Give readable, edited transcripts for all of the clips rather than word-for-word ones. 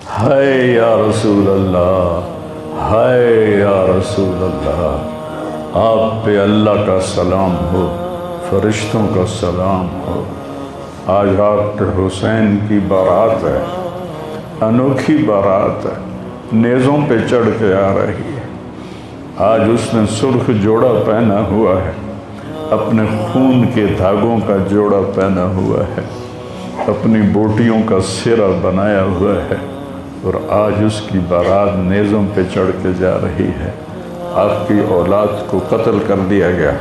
ہائے یا رسول اللہ، ہائے یا رسول اللہ، آپ پہ اللہ کا سلام ہو، فرشتوں کا سلام ہو۔ آج ڈاکٹر حسین کی بارات ہے، انوکھی بارات ہے، نیزوں پہ چڑھ کے آ رہی ہے۔ آج اس نے سرخ جوڑا پہنا ہوا ہے، اپنے خون کے دھاگوں کا جوڑا پہنا ہوا ہے، اپنی بوٹیوں کا سرہ بنایا ہوا ہے، اور آج اس کی بارات نیزوں پہ چڑھ کے جا رہی ہے۔ آپ کی اولاد کو قتل کر دیا گیا،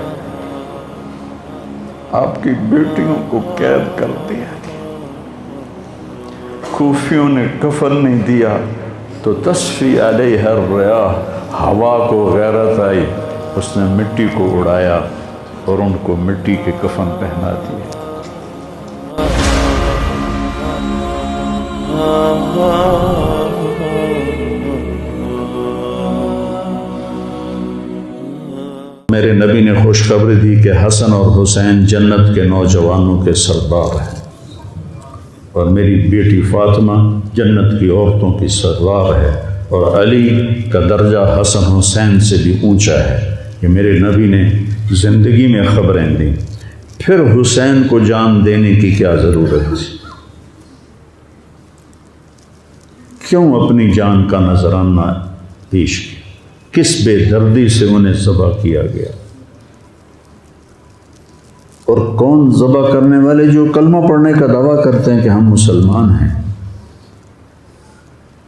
آپ کی بیٹیوں کو قید کر دیا گیا، کوفیوں نے کفن نہیں دیا تو تصفی علیہ الریاح، ہوا کو غیرت آئی، اس نے مٹی کو اڑایا اور ان کو مٹی کے کفن پہنا دیے۔ میرے نبی نے خوشخبری دی کہ حسن اور حسین جنت کے نوجوانوں کے سردار ہیں، اور میری بیٹی فاطمہ جنت کی عورتوں کی سردار ہے، اور علی کا درجہ حسن حسین سے بھی اونچا ہے۔ کہ میرے نبی نے زندگی میں خبریں دیں، پھر حسین کو جان دینے کی کیا ضرورت تھی؟ کیوں اپنی جان کا نذرانہ پیش کیا؟ کس بے دردی سے انہیں ذبح کیا گیا؟ اور کون ذبح کرنے والے جو کلمہ پڑھنے کا دعویٰ کرتے ہیں کہ ہم مسلمان ہیں،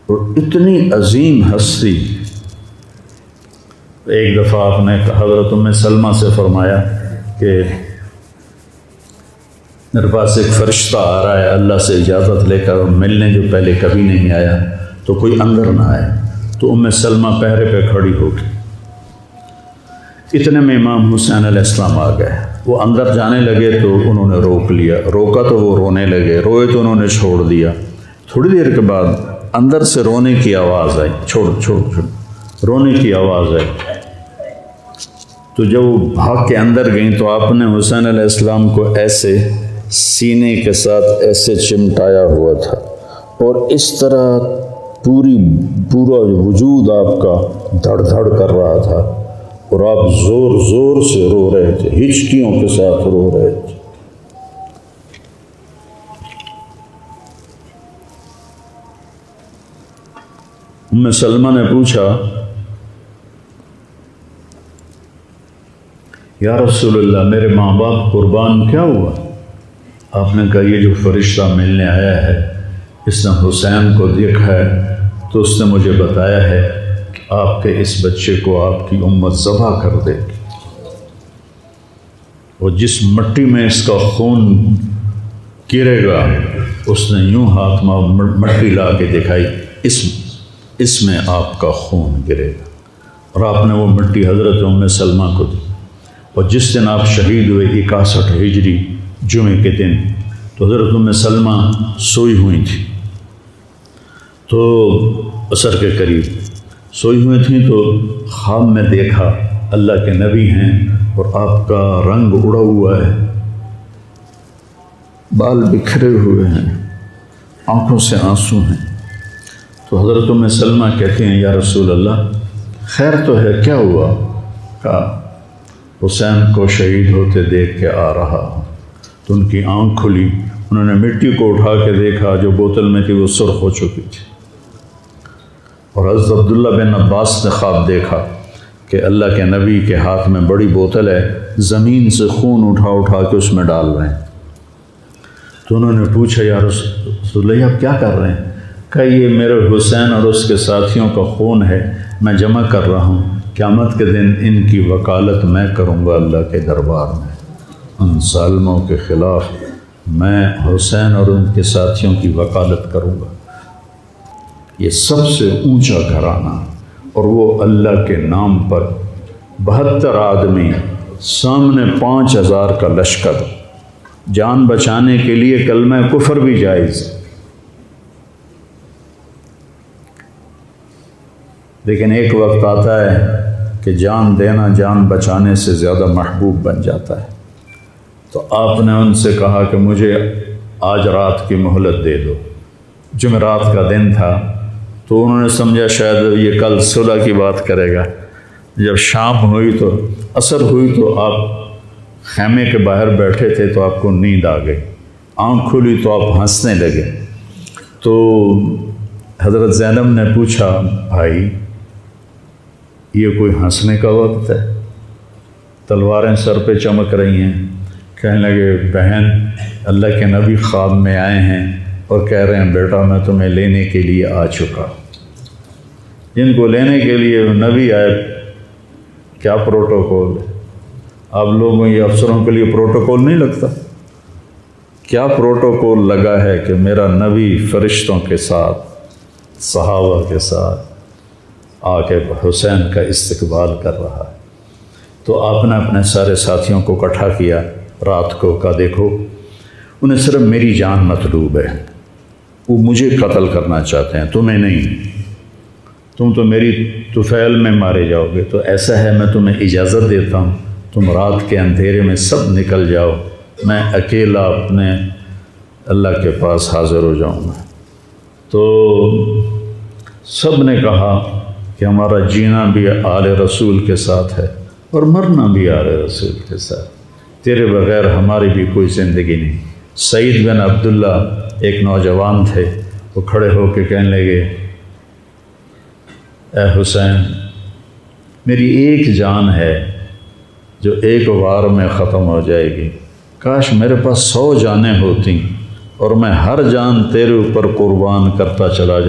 اور اتنی عظیم ہستی۔ ایک دفعہ آپ نے حضرت ام سلمہ سے فرمایا کہ میرے پاس ایک فرشتہ آ رہا ہے اللہ سے اجازت لے کر، اور ملنے جو پہلے کبھی نہیں آیا، تو کوئی اندر نہ آئے۔ تو ام سلمہ پہرے پہ کھڑی ہو گئی۔ اتنے میں امام حسین علیہ السلام آ گئے، وہ اندر جانے لگے تو انہوں نے روک لیا، روکا تو وہ رونے لگے، روئے تو انہوں نے چھوڑ دیا۔ تھوڑی دیر کے بعد اندر سے رونے کی آواز آئی، چھوڑ رونے کی آواز آئی۔ تو جب وہ بھاگ کے اندر گئیں تو آپ نے حسین علیہ السلام کو ایسے سینے کے ساتھ ایسے چمٹایا ہوا تھا، اور اس طرح پورا وجود آپ کا دھڑ دھڑ کر رہا تھا، اور آپ زور زور سے رو رہے تھے، ہچکیوں کے ساتھ رو رہے تھے۔ ام سلمہ نے پوچھا، یا رسول اللہ میرے ماں باپ قربان کیا ہوا؟ آپ نے کہا یہ جو فرشتہ ملنے آیا ہے اس نے حسین کو دیکھا ہے، تو اس نے مجھے بتایا ہے کہ آپ کے اس بچے کو آپ کی امت ذبح کر دے گی، اور جس مٹی میں اس کا خون گرے گا، اس نے یوں ہاتھ میں مٹی لا کے دکھائی، اس میں آپ کا خون گرے گا، اور آپ نے وہ مٹی حضرت ام سلمہ کو دی۔ اور جس دن آپ شہید ہوئے 61 ہجری جمعے کے دن، تو حضرت ام سلمہ سوئی ہوئی تھی، تو عصر کے قریب سوئی ہوئی تھیں، تو خواب میں دیکھا اللہ کے نبی ہیں اور آپ کا رنگ اڑا ہوا ہے، بال بکھرے ہوئے ہیں، آنکھوں سے آنسو ہیں۔ تو حضرت ام سلمہ کہتے ہیں یا رسول اللہ خیر تو ہے، کیا ہوا؟ کہا حسین کو شہید ہوتے دیکھ کے آ رہا ہوں۔ تو ان کی آنکھ کھلی، انہوں نے مٹی کو اٹھا کے دیکھا، جو بوتل میں تھی وہ سرخ ہو چکی تھی، اور حضرت عبداللہ بن عباس نے خواب دیکھا کہ اللہ کے نبی کے ہاتھ میں بڑی بوتل ہے، زمین سے خون اٹھا کے اس میں ڈال رہے ہیں۔ تو انہوں نے پوچھا یا رسول اللہ آپ کیا کر رہے ہیں؟ کہ یہ میرے حسین اور اس کے ساتھیوں کا خون ہے، میں جمع کر رہا ہوں، قیامت کے دن ان کی وکالت میں کروں گا اللہ کے دربار میں، ان ظالموں کے خلاف میں حسین اور ان کے ساتھیوں کی وکالت کروں گا۔ یہ سب سے اونچا گھرانہ، اور وہ اللہ کے نام پر 72 آدمی، سامنے 5000 کا لشکر، جان بچانے کے لیے کلمہ کفر بھی جائز، لیکن ایک وقت آتا ہے کہ جان دینا جان بچانے سے زیادہ محبوب بن جاتا ہے۔ تو آپ نے ان سے کہا کہ مجھے آج رات کی مہلت دے دو۔ جمعرات کا دن تھا، تو انہوں نے سمجھا شاید یہ کل صلح کی بات کرے گا۔ جب شام ہوئی تو عصر ہوئی تو آپ خیمے کے باہر بیٹھے تھے تو آپ کو نیند آ گئی، آنکھ کھلی تو آپ ہنسنے لگے۔ تو حضرت زینب نے پوچھا بھائی یہ کوئی ہنسنے کا وقت ہے؟ تلواریں سر پہ چمک رہی ہیں۔ کہنے لگے بہن اللہ کے نبی خواب میں آئے ہیں اور کہہ رہے ہیں بیٹا میں تمہیں لینے کے لیے آ چکا۔ جن کو لینے کے لیے نبی آئے کیا پروٹوکول ہے؟ آپ لوگوں یہ افسروں کے لیے پروٹوکول نہیں لگتا؟ کیا پروٹوکول لگا ہے کہ میرا نبی فرشتوں کے ساتھ صحابہ کے ساتھ آ کے حسین کا استقبال کر رہا ہے۔ تو آپ نے اپنے سارے ساتھیوں کو اکٹھا کیا رات کو، کہا دیکھو انہیں صرف میری جان مطلوب ہے، وہ مجھے قتل کرنا چاہتے ہیں تمہیں نہیں، تم تو میری طفیل میں مارے جاؤ گے، تو ایسا ہے میں تمہیں اجازت دیتا ہوں تم رات کے اندھیرے میں سب نکل جاؤ، میں اکیلا اپنے اللہ کے پاس حاضر ہو جاؤں گا۔ تو سب نے کہا کہ ہمارا جینا بھی آل رسول کے ساتھ ہے اور مرنا بھی آل رسول کے ساتھ، تیرے بغیر ہماری بھی کوئی زندگی نہیں۔ سعید بن عبداللہ ایک نوجوان تھے، وہ کھڑے ہو کے کہنے لگے اے حسین میری ایک جان ہے جو ایک وار میں ختم ہو جائے گی، کاش میرے پاس 100 جانیں ہوتیں اور میں ہر جان تیرے اوپر قربان کرتا چلا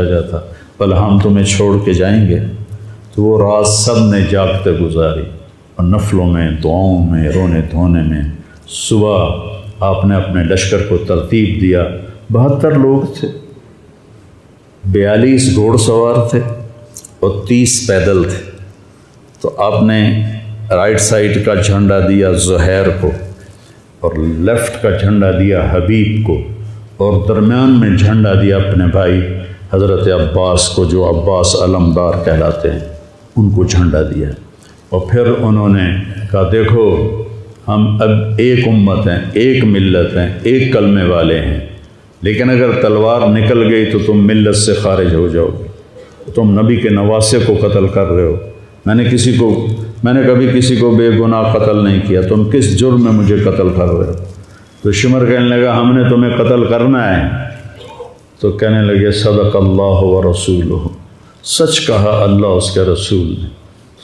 جاتا بل ہم تمہیں چھوڑ کے جائیں گے۔ تو وہ رات سب نے جاگتے گزاری اور نفلوں میں، دعاؤں میں، رونے دھونے میں۔ صبح آپ نے اپنے لشکر کو ترتیب دیا، 72 لوگ تھے، 42 گھوڑ سوار تھے اور 30 پیدل تھے۔ تو آپ نے رائٹ سائڈ کا جھنڈا دیا زہیر کو اور لیفٹ کا جھنڈا دیا حبیب کو اور درمیان میں جھنڈا دیا اپنے بھائی حضرت عباس کو، جو عباس علمدار کہلاتے ہیں، ان کو جھنڈا دیا۔ اور پھر انہوں نے کہا دیکھو ہم اب ایک امت ہیں، ایک ملت ہیں، ایک کلمے والے ہیں، لیکن اگر تلوار نکل گئی تو تم ملت سے خارج ہو جاؤ گے، تم نبی کے نواسے کو قتل کر رہے ہو، میں نے کبھی کسی کو بے گناہ قتل نہیں کیا، تم کس جرم میں مجھے قتل کر رہے ہو؟ تو شمر کہنے لگا ہم نے تمہیں قتل کرنا ہے۔ تو کہنے لگے صدق اللہ و رسولہ، سچ کہا اللہ اس کے رسول نے۔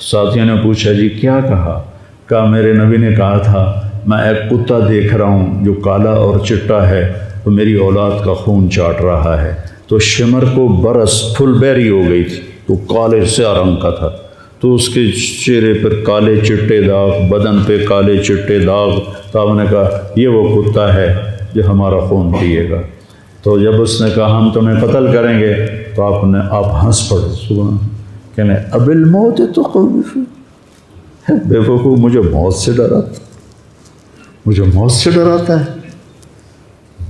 ساتھیوں نے پوچھا جی کیا کہا؟ کہا میرے نبی نے کہا تھا میں ایک کتا دیکھ رہا ہوں جو کالا اور چٹا ہے، وہ میری اولاد کا خون چاٹ رہا ہے۔ تو شمر کو برس پھل بیری ہو گئی تھی، تو کالے سیاہ رنگ کا تھا، تو اس کے چہرے پر کالے چٹے داغ، بدن پہ کالے چٹے داغ۔ تو آپ نے کہا یہ وہ کتا ہے جو ہمارا خون پیے گا۔ تو جب اس نے کہا ہم تمہیں قتل کریں گے تو آپ ہنس پڑے، سبحان، کہنے اب الموت تو خوف بے وقوف، مجھے موت سے ڈراتا ہے،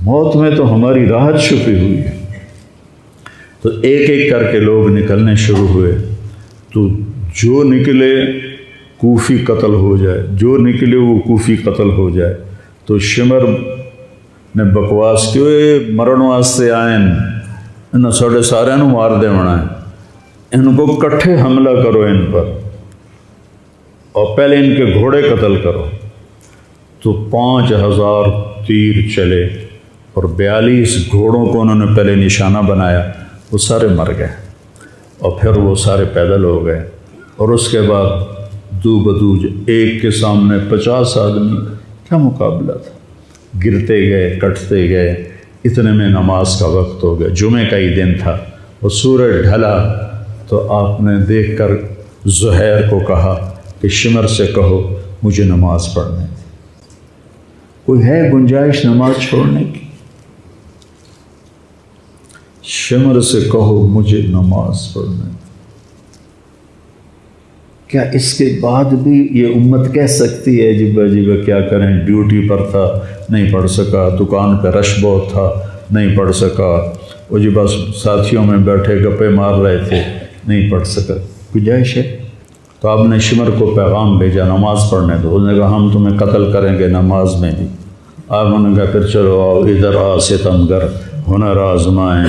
موت میں تو ہماری راحت چھپی ہوئی ہے۔ تو ایک ایک کر کے لوگ نکلنے شروع ہوئے، تو جو نکلے کوفی قتل ہو جائے، جو نکلے وہ کوفی قتل ہو جائے۔ تو شمر نے بکواس کی مرن واسطے آئیں، انہوں ساڑھے سارے مار دے ہونا ہے، ان کو کٹھے حملہ کرو ان پر اور پہلے ان کے گھوڑے قتل کرو۔ تو 5000 تیر چلے اور 42 گھوڑوں کو انہوں نے پہلے نشانہ بنایا، وہ سارے مر گئے اور پھر وہ سارے پیدل ہو گئے۔ اور اس کے بعد دو بدو ایک کے سامنے 50 آدمی، کیا مقابلہ تھا، گرتے گئے، کٹتے گئے، اتنے میں نماز کا وقت ہو گیا، جمعہ کا ہی دن تھا، اور سورج ڈھلا۔ تو آپ نے دیکھ کر زہیر کو کہا کہ شمر سے کہو مجھے نماز پڑھنے دے، کوئی ہے گنجائش نماز چھوڑنے کی؟ شمر سے کہو مجھے نماز پڑھنے دے۔ کیا اس کے بعد بھی یہ امت کہہ سکتی ہے جی کیا کریں، ڈیوٹی پر تھا نہیں پڑھ سکا، دکان پہ رش بہت تھا نہیں پڑھ سکا، وہ جی بس ساتھیوں میں بیٹھے گپے مار رہے تھے نہیں پڑھ سکا، گنجائش ہے؟ تو آپ نے شمر کو پیغام بھیجا نماز پڑھنے دو، اس نے کہا ہم تمہیں قتل کریں گے نماز میں بھی۔ آپ نے کہا پھر چلو آؤ ادھر آ ستمگر، ہنر آزمائیں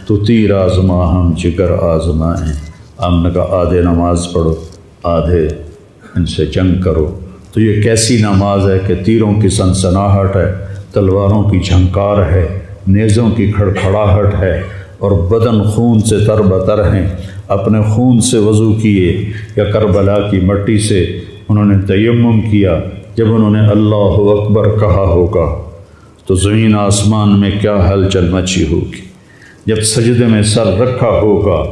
تو تیر آزما ہم جگر آزمائیں۔ آپ نے کہا آدھے نماز پڑھو، آدھے ان سے جنگ کرو۔ تو یہ کیسی نماز ہے کہ تیروں کی سنسناہٹ ہے، تلواروں کی جھنکار ہے، نیزوں کی کھڑکھڑاہٹ ہے، اور بدن خون سے تر بتر ہیں۔ اپنے خون سے وضو کیے یا کربلا کی مٹی سے انہوں نے تیمم کیا۔ جب انہوں نے اللہ اکبر کہا ہوگا تو زمین آسمان میں کیا ہلچل مچی ہوگی۔ جب سجدے میں سر رکھا ہوگا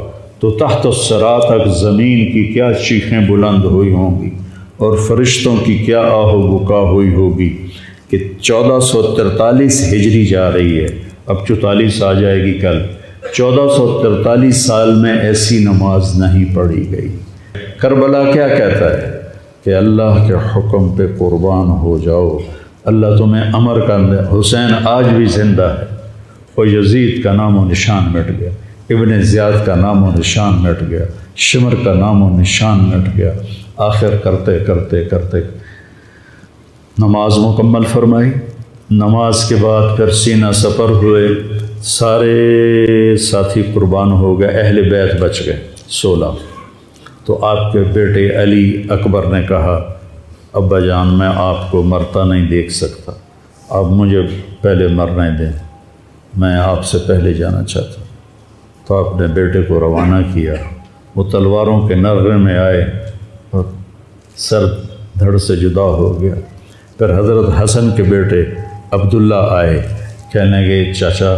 تو تحت الثری تک زمین کی کیا چیخیں بلند ہوئی ہوں گی، اور فرشتوں کی کیا آہ و بکا ہوئی ہوگی کہ 1443 ہجری جا رہی ہے، اب 44 آ جائے گی کل۔ 1443 سال میں ایسی نماز نہیں پڑھی گئی۔ کربلا کیا کہتا ہے کہ اللہ کے حکم پہ قربان ہو جاؤ، اللہ تمہیں امر کر دے۔ حسین آج بھی زندہ ہے، اور یزید کا نام و نشان مٹ گیا، ابن زیاد کا نام و نشان مٹ گیا، شمر کا نام و نشان مٹ گیا۔ آخر کرتے کرتے کرتے نماز مکمل فرمائی۔ نماز کے بعد پھر سینہ سپر ہوئے، سارے ساتھی قربان ہو گئے، اہل بیت بچ گئے 16۔ تو آپ کے بیٹے علی اکبر نے کہا ابا جان میں آپ کو مرتا نہیں دیکھ سکتا، آپ مجھے پہلے مرنے دیں، میں آپ سے پہلے جانا چاہتا ہوں۔ تو آپ نے بیٹے کو روانہ کیا، وہ تلواروں کے نرغے میں آئے اور سر دھڑ سے جدا ہو گیا۔ پھر حضرت حسن کے بیٹے عبداللہ آئے، کہنے لگے چاچا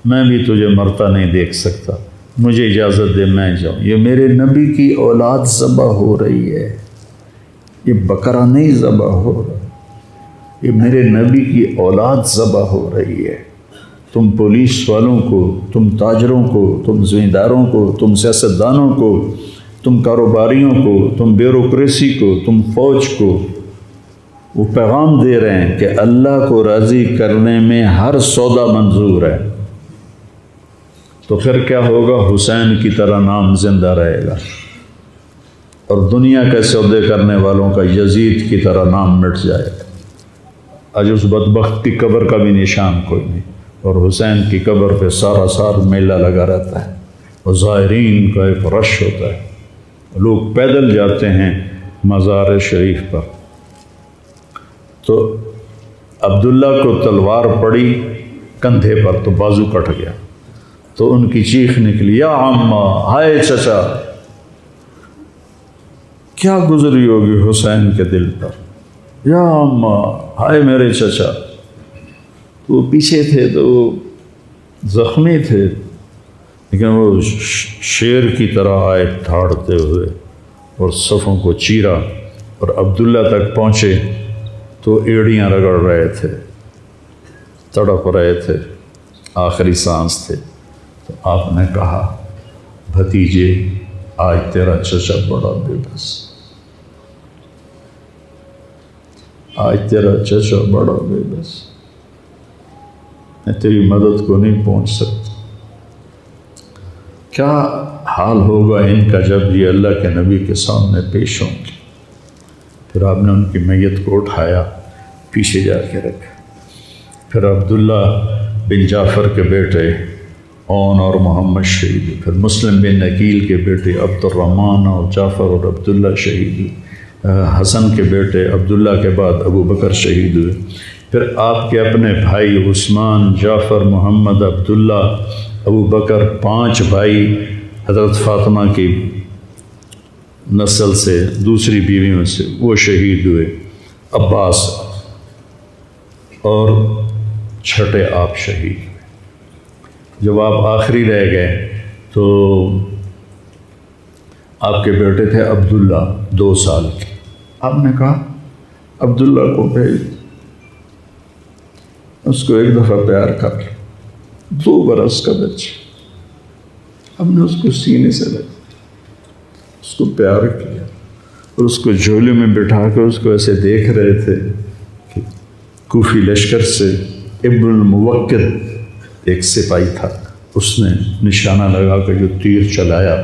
میں بھی تجھے مرتا نہیں دیکھ سکتا، مجھے اجازت دے میں جاؤں، یہ میرے نبی کی اولاد ذبح ہو رہی ہے، یہ بکرا نہیں ذبح ہو رہا، یہ میرے نبی کی اولاد ذبح ہو رہی ہے۔ تم پولیس والوں کو، تم تاجروں کو، تم زمینداروں کو، تم سیاستدانوں کو، تم کاروباریوں کو، تم بیوروکریسی کو، تم فوج کو وہ پیغام دے رہے ہیں کہ اللہ کو راضی کرنے میں ہر سودا منظور ہے۔ تو پھر کیا ہوگا؟ حسین کی طرح نام زندہ رہے گا، اور دنیا کے سودے کرنے والوں کا یزید کی طرح نام مٹ جائے گا۔ آج اس بدبخت کی قبر کا بھی نشان کوئی نہیں، اور حسین کی قبر پہ سارا سال میلہ لگا رہتا ہے، اور زائرین کا ایک رش ہوتا ہے، لوگ پیدل جاتے ہیں مزار شریف پر۔ تو عبداللہ کو تلوار پڑی کندھے پر تو بازو کٹ گیا، تو ان کی چیخ نکلی یا عمّا، ہائے چچا، کیا گزری ہوگی حسین کے دل پر، یا عمّا، ہائے میرے چچا۔ تو وہ پیچھے تھے تو وہ زخمی تھے، لیکن وہ شیر کی طرح آئے دھاڑتے ہوئے اور صفوں کو چیرا، اور عبداللہ تک پہنچے تو ایڑیاں رگڑ رہے تھے، تڑپ رہے تھے، آخری سانس تھے۔ تو آپ نے کہا بھتیجے آج تیرا چچا بڑا بے بس، آج تیرا چچا بڑا بے بس، میں تیری مدد کو نہیں پہنچ سکتا۔ کیا حال ہوگا ان کا جب یہ اللہ کے نبی کے سامنے پیش ہوں گے۔ پھر آپ نے ان کی میت کو اٹھایا، پیچھے جا کے رکھا۔ پھر عبداللہ بن جعفر کے بیٹے اون اور محمد شہید ہوئے، پھر مسلم بن عقیل کے بیٹے عبد الرحمن اور جعفر اور عبداللہ شہید ہوئے، حسن کے بیٹے عبداللہ کے بعد ابو بکر شہید ہوئے، پھر آپ کے اپنے بھائی عثمان، جعفر، محمد، عبداللہ، ابو بکر، 5 بھائی حضرت فاطمہ کی نسل سے، دوسری بیوی میں سے، وہ شہید ہوئے، عباس، اور چھٹے آپ شہید ہوئے۔ جب آپ آخری رہ گئے تو آپ کے بیٹے تھے عبداللہ 2 سال کے، آپ نے کہا عبداللہ کو بھیج، اس کو ایک دفعہ پیار کر، 2 برس کا بچہ، ہم نے اس کو سینے سے لگا، اس کو پیار کیا، اور اس کو جھولے میں بٹھا کے اس کو ایسے دیکھ رہے تھے کہ کوفی لشکر سے ابن الموکل ایک سپاہی تھا، اس نے نشانہ لگا کے جو تیر چلایا،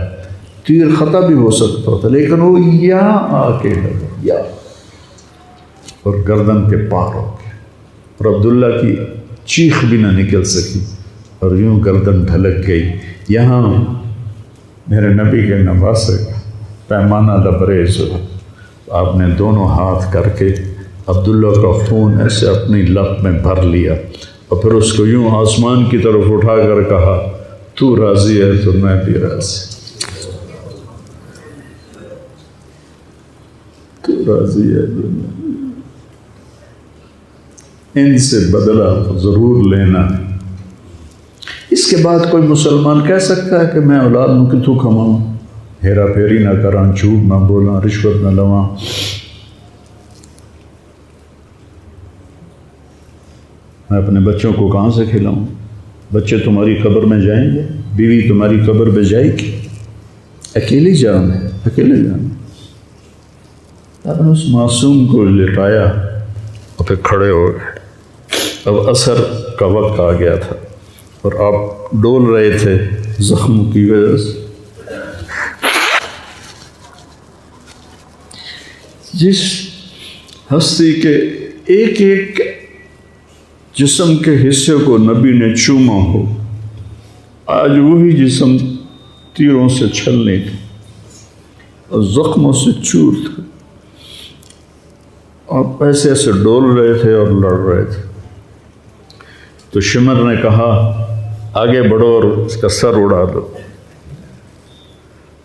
تیر خطا بھی ہو سکتا تھا لیکن وہ یہاں آ کے لگا، یا اور گردن کے پار ہو گیا، اور عبداللہ کی چیخ بھی نہ نکل سکی، اور یوں گردن ڈھلک گئی۔ یہاں میرے نبی کے نواسے کا پیمانہ لبریز ہوا، آپ نے دونوں ہاتھ کر کے عبداللہ کا خون ایسے اپنی لب میں بھر لیا اور پھر اس کو یوں آسمان کی طرف اٹھا کر کہا تو راضی ہے تو میں بھی راضی، تو راضی ہے تو میں، ان سے بدلہ تو ضرور لینا۔ اس کے بعد کوئی مسلمان کہہ سکتا ہے کہ میں اولاد نو کتوں کماؤں، ہیرا پھیری نہ کراں، جھوٹ نہ بولاں، رشوت نہ لواں، میں اپنے بچوں کو کہاں سے کھلاؤں؟ بچے تمہاری قبر میں جائیں گے، بیوی تمہاری قبر پہ جائے گی، اکیلی جان ہے، اکیلے جان۔ آپ نے اس معصوم کو لٹایا اور پھر کھڑے ہو گئے۔ اب عصر کا وقت آ گیا تھا اور آپ ڈول رہے تھے زخموں کی وجہ سے۔ جس ہستی کے ایک ایک جسم کے حصے کو نبی نے چوما ہو، آج وہی جسم تیروں سے چھلنے تھے اور زخموں سے چور تھے، آپ ایسے ایسے ڈول رہے تھے اور لڑ رہے تھے۔ تو شمر نے کہا آگے بڑھو اور اس کا سر اڑا دو،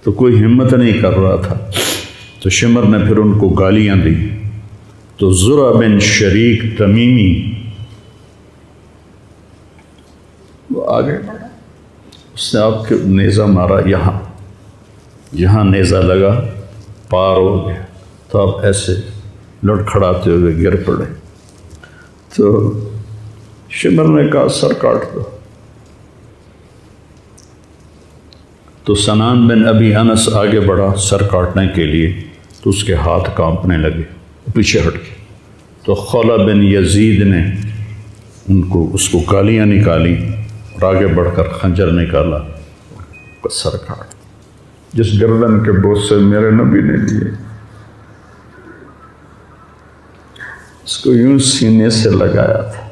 تو کوئی ہمت نہیں کر رہا تھا، تو شمر نے پھر ان کو گالیاں دی۔ تو زرع بن شریک تمیمی وہ آگے بڑھا، اس نے آپ کے نیزہ مارا، یہاں نیزہ لگا، پار ہو گیا، تو آپ ایسے لڑکھڑاتے ہوئے گر پڑے۔ تو شمر نے کہا سر کاٹ دو۔ تو سنان بن ابی انس آگے بڑھا سر کاٹنے کے لیے، تو اس کے ہاتھ کانپنے لگے، پیچھے ہٹ گئے۔ تو خولہ بن یزید نے اس کو گالیاں نکالی اور آگے بڑھ کر خنجر نکالا، سر کاٹ، جس گردن کے بوسے میرے نبی نے لیے، اس کو یوں سینے سے لگایا تھا،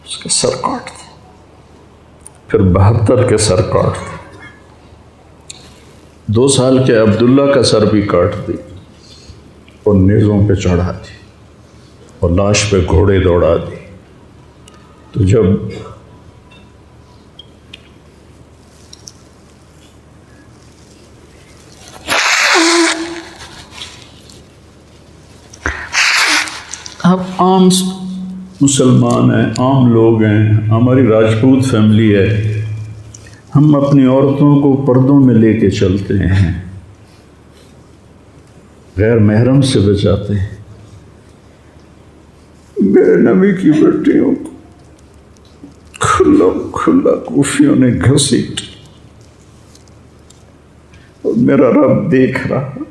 اس کا سر کاٹ دیا، پھر 72 کے سر کاٹ دیا، 2 سال کے عبداللہ کا سر بھی کاٹ دی اور نیزوں پہ چڑھا دی اور لاش پہ گھوڑے دوڑا دی۔ تو جب آپ عام مسلمان ہیں، عام لوگ ہیں، ہماری راجپوت فیملی ہے، ہم اپنی عورتوں کو پردوں میں لے کے چلتے ہیں، غیر محرم سے بچاتے ہیں۔ میرے نبی کی بیٹیوں کو کھلا کوفیوں نے گھسیٹ، اور میرا رب دیکھ رہا،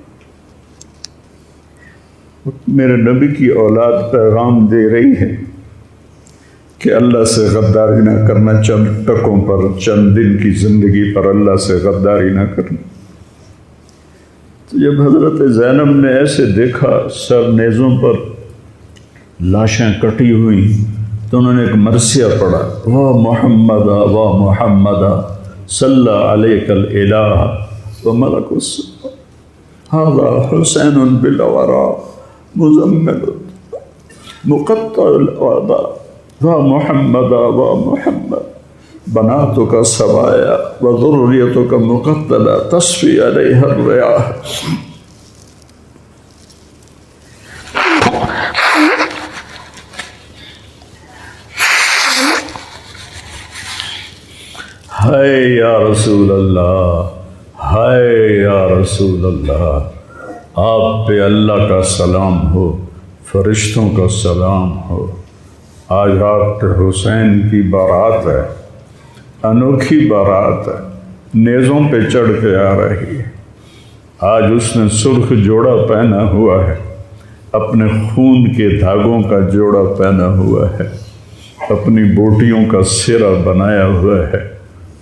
میرے نبی کی اولاد پیغام دے رہی ہے کہ اللہ سے غداری نہ کرنا، چند ٹکوں پر، چند دن کی زندگی پر اللہ سے غداری نہ کرنا۔ تو جب حضرت زینب نے ایسے دیکھا سر نیزوں پر لاشیں کٹی ہوئی، تو انہوں نے ایک مرثیہ پڑھا، واہ محمدہ واہ محمدہ صلی علیک الالہ وملک السماء ھذا حسین بالورا مزمل مقطع الأعضاء واہ محمدہ واہ محمد بناتک سوایا وذریتک مقتلہ تصفی علیہ الریاح۔ ہائے یا رسول اللہ، ہائے یا رسول اللہ، آپ پہ اللہ کا سلام ہو، فرشتوں کا سلام ہو۔ آج آپ کے حسین کی بارات ہے، انوکھی بارات ہے، نیزوں پہ چڑھ کے آ رہی ہے۔ آج اس نے سرخ جوڑا پہنا ہوا ہے، اپنے خون کے دھاگوں کا جوڑا پہنا ہوا ہے، اپنی بوٹیوں کا سرہ بنایا ہوا ہے،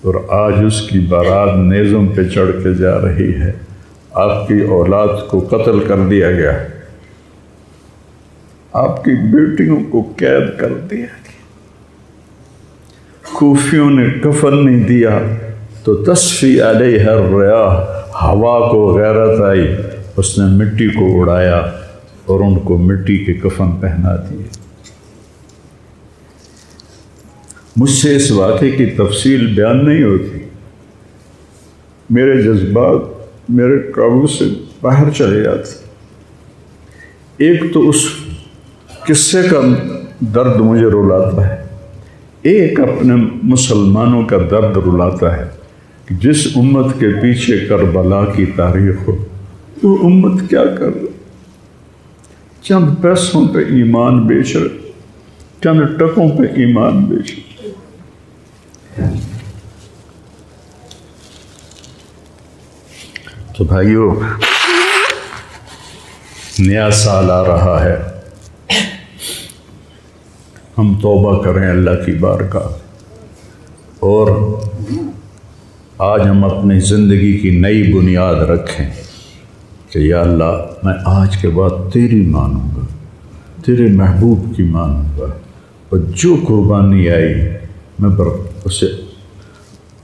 اور آج اس کی بارات نیزوں پہ چڑھ کے جا رہی ہے۔ آپ کی اولاد کو قتل کر دیا گیا، آپ کی بیٹیوں کو قید کر دیا گیا، کوفیوں نے کفن نہیں دیا تو تصفی علیہ الریاح، ہوا کو غیرت آئی، اس نے مٹی کو اڑایا اور ان کو مٹی کے کفن پہنا دیے۔ مجھ سے اس واقعے کی تفصیل بیان نہیں ہوتی، میرے جذبات میرے قابو سے باہر چلے جاتے۔ ایک تو اس قصے کا درد مجھے رلاتا ہے، ایک اپنے مسلمانوں کا درد رلاتا ہے کہ جس امت کے پیچھے کربلا کی تاریخ ہو، وہ امت کیا کر رہی؟ چند پیسوں پہ ایمان بیچ رہے، چند ٹکوں پہ ایمان بیچ رہے۔ تو بھائیو، نیا سال آ رہا ہے، ہم توبہ کریں اللہ کی بارگاہ، اور آج ہم اپنی زندگی کی نئی بنیاد رکھیں کہ یا اللہ میں آج کے بعد تیری مانوں گا، تیرے محبوب کی مانوں گا، اور جو قربانی آئی میں اسے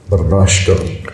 برداشت کروں گا۔